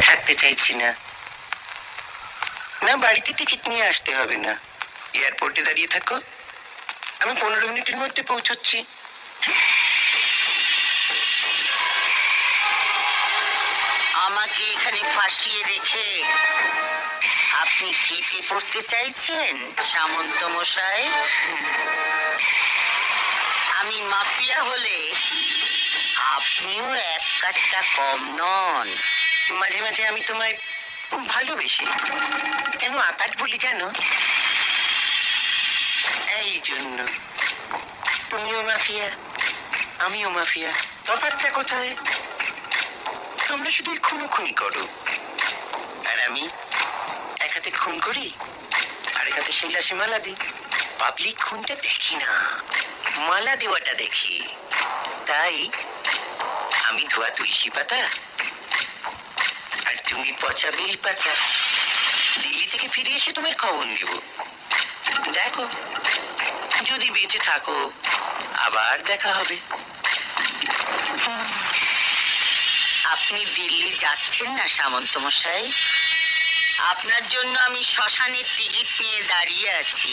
থাকতে চাইছি না। না, বাড়িতে টিকিট নিয়ে আসতে হবে না, এয়ারপোর্টে দাঁড়িয়ে থাকো, আমি 15 মিনিটের মধ্যে পৌঁছচ্ছি। আমাকে এখানে ফাঁসিয়ে রেখে আপনি কেটে পড়তে চাইছেন সামন্ত মশাই? আমি মাফিয়া হলে আপনিও এক কাঠটা কম নন। মাঝে মাঝে আমি তোমায় ভালোবেসি। কেন আকাট বলি জানো? এই জন্য। তুমিও মাফিয়া, আমিও মাফিয়া, তফাৎটা কোথায়? তোমরা শুধু খুনোখুনি করো, আর আমি এক হাতে খুন করি, আরেক হাতে সেই লাশে মালা দিই। পাবলিক খুনটা দেখি না, মালা দেওয়াটা দেখি। তাই আমি ধোয়া তুলসী পাতা আর তুমি পচা বেল পাতা। দিল্লি থেকে ফিরে এসে তোমার খবর নেব। দেখো, যদি বেঁচে থাকো আবার দেখা হবে। আপনি দিল্লি যাচ্ছেন না সামন্ত মশাই? আপনার জন্য আমি শ্মশানের টিকিট নিয়ে দাঁড়িয়ে আছি।